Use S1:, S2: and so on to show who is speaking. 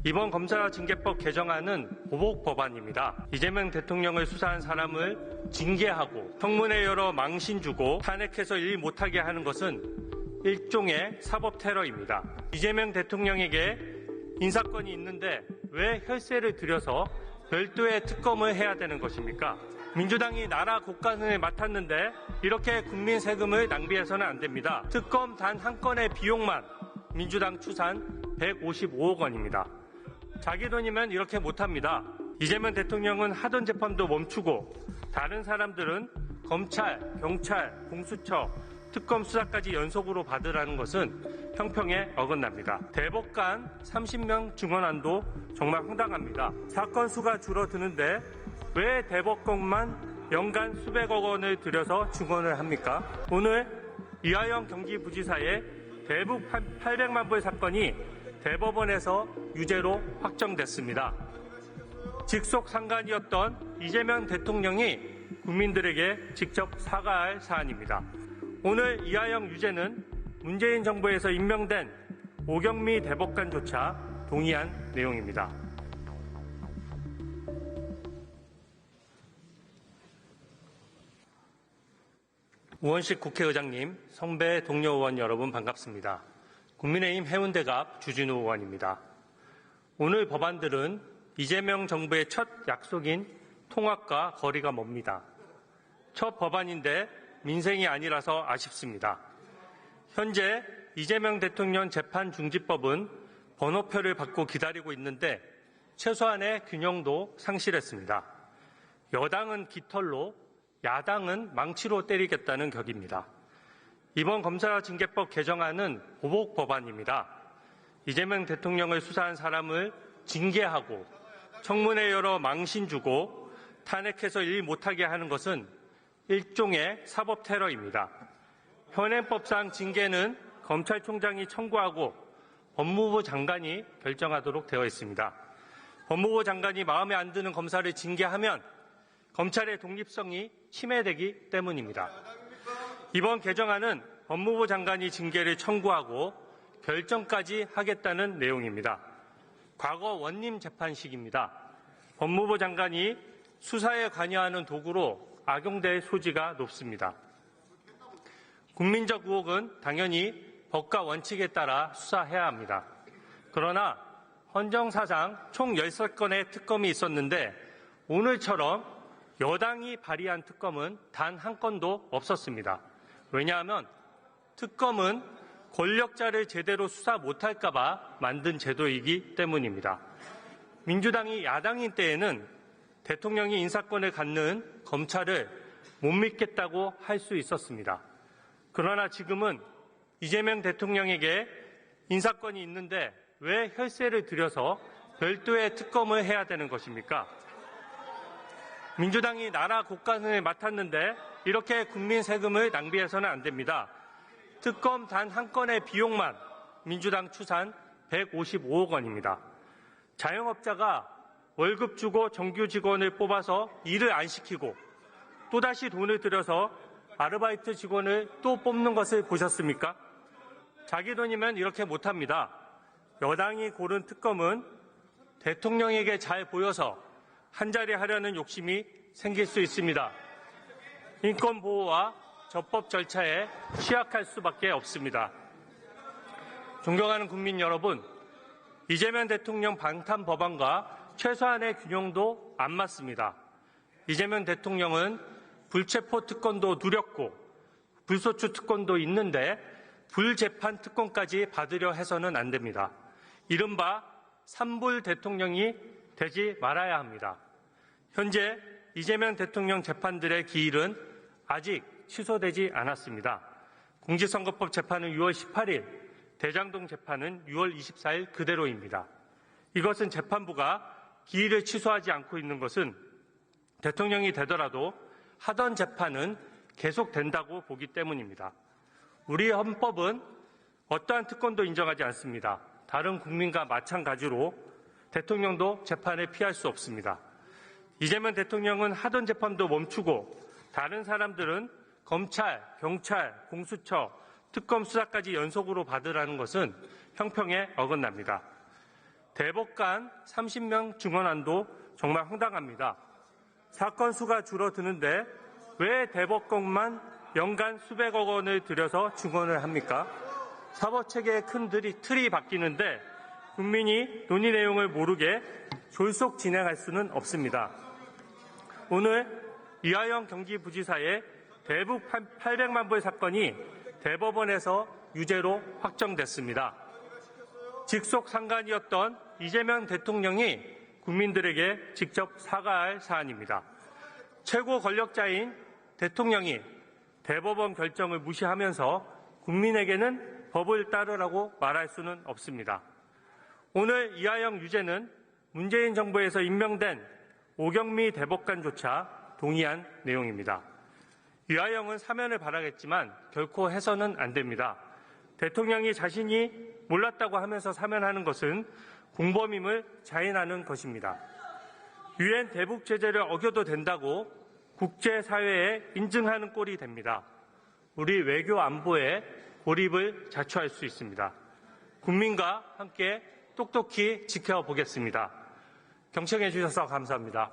S1: 이번 검사징계법 개정안은 보복 법안입니다. 이재명 대통령을 수사한 사람을 징계하고 청문회 열어 망신 주고 탄핵해서 일 못하게 하는 것은 일종의 사법 테러입니다. 이재명 대통령에게 인사권이 있는데 왜 혈세를 들여서 별도의 특검을 해야 되는 것입니까? 민주당이 나라 곳간을 맡았는데 이렇게 국민 세금을 낭비해서는 안 됩니다. 특검 단 한 건의 비용만 민주당 추산 155억 원입니다. 자기 돈이면 이렇게 못합니다. 이재명 대통령은 하던 재판도 멈추고 다른 사람들은 검찰, 경찰, 공수처, 특검 수사까지 연속으로 받으라는 것은 형평에 어긋납니다. 대법관 30명 증언안도 정말 황당합니다. 사건 수가 줄어드는데 왜 대법관만 연간 수백억 원을 들여서 증언을 합니까? 오늘 이화영 경기부지사의 대북 800만 불 사건이 대법원에서 유죄로 확정됐습니다. 직속 상관이었던 이재명 대통령이 국민들에게 직접 사과할 사안입니다. 오늘 이화영 유죄는 문재인 정부에서 임명된 오경미 대법관조차 동의한 내용입니다. 우원식 국회의장님, 성배 동료 의원 여러분 반갑습니다. 국민의힘 해운대갑 주진우 의원입니다. 오늘 법안들은 이재명 정부의 첫 약속인 통합과 거리가 멉니다. 첫 법안인데 민생이 아니라서 아쉽습니다. 현재 이재명 대통령 재판중지법은 번호표를 받고 기다리고 있는데 최소한의 균형도 상실했습니다. 여당은 깃털로, 야당은 망치로 때리겠다는 격입니다. 이번 검사징계법 개정안은 보복 법안입니다. 이재명 대통령을 수사한 사람을 징계하고 청문회 열어 망신 주고 탄핵해서 일 못하게 하는 것은 일종의 사법 테러입니다. 현행법상 징계는 검찰총장이 청구하고 법무부 장관이 결정하도록 되어 있습니다. 법무부 장관이 마음에 안 드는 검사를 징계하면 검찰의 독립성이 침해되기 때문입니다. 이번 개정안은 법무부 장관이 징계를 청구하고 결정까지 하겠다는 내용입니다. 과거 원님 재판식입니다. 법무부 장관이 수사에 관여하는 도구로 악용될 소지가 높습니다. 국민적 의혹은 당연히 법과 원칙에 따라 수사해야 합니다. 그러나 헌정사상 총 13건의 특검이 있었는데 오늘처럼 여당이 발의한 특검은 단 한 건도 없었습니다. 왜냐하면 특검은 권력자를 제대로 수사 못할까 봐 만든 제도이기 때문입니다. 민주당이 야당인 때에는 대통령이 인사권을 갖는 검찰을 못 믿겠다고 할 수 있었습니다. 그러나 지금은 이재명 대통령에게 인사권이 있는데 왜 혈세를 들여서 별도의 특검을 해야 되는 것입니까? 민주당이 나라 곳간을 맡았는데 이렇게 국민 세금을 낭비해서는 안 됩니다. 특검 단 한 건의 비용만 민주당 추산 155억 원입니다. 자영업자가 월급 주고 정규 직원을 뽑아서 일을 안 시키고 또다시 돈을 들여서 아르바이트 직원을 또 뽑는 것을 보셨습니까? 자기 돈이면 이렇게 못합니다. 여당이 고른 특검은 대통령에게 잘 보여서 한자리 하려는 욕심이 생길 수 있습니다. 인권 보호와 적법 절차에 취약할 수밖에 없습니다. 존경하는 국민 여러분, 이재명 대통령 방탄 법안과 최소한의 균형도 안 맞습니다. 이재명 대통령은 불체포 특권도 누렸고 불소추 특권도 있는데 불재판 특권까지 받으려 해서는 안 됩니다. 이른바 삼불 대통령이 되지 말아야 합니다. 현재 이재명 대통령 재판들의 기일은 아직 취소되지 않았습니다. 공직선거법 재판은 6월 18일, 대장동 재판은 6월 24일 그대로입니다. 이것은 재판부가 기일을 취소하지 않고 있는 것은 대통령이 되더라도 하던 재판은 계속된다고 보기 때문입니다. 우리 헌법은 어떠한 특권도 인정하지 않습니다. 다른 국민과 마찬가지로 대통령도 재판을 피할 수 없습니다. 이재명 대통령은 하던 재판도 멈추고 다른 사람들은 검찰, 경찰, 공수처, 특검 수사까지 연속으로 받으라는 것은 형평에 어긋납니다. 대법관 30명 증언안도 정말 황당합니다. 사건 수가 줄어드는데 왜 대법관만 연간 수백억 원을 들여서 증언을 합니까? 사법체계의 큰 틀이 바뀌는데 국민이 논의 내용을 모르게 졸속 진행할 수는 없습니다. 오늘 이화영 경기부지사의 대북 800만 불 사건이 대법원에서 유죄로 확정됐습니다. 직속 상관이었던 이재명 대통령이 국민들에게 직접 사과할 사안입니다. 최고 권력자인 대통령이 대법원 결정을 무시하면서 국민에게는 법을 따르라고 말할 수는 없습니다. 오늘 이화영 유죄는 문재인 정부에서 임명된 오경미 대법관조차 동의한 내용입니다. 이화영은 사면을 바라겠지만 결코 해서는 안 됩니다. 대통령이 자신이 몰랐다고 하면서 사면하는 것은 공범임을 자인하는 것입니다. 유엔 대북 제재를 어겨도 된다고 국제사회에 인증하는 꼴이 됩니다. 우리 외교 안보에 고립을 자초할 수 있습니다. 국민과 함께 똑똑히 지켜보겠습니다. 경청해 주셔서 감사합니다.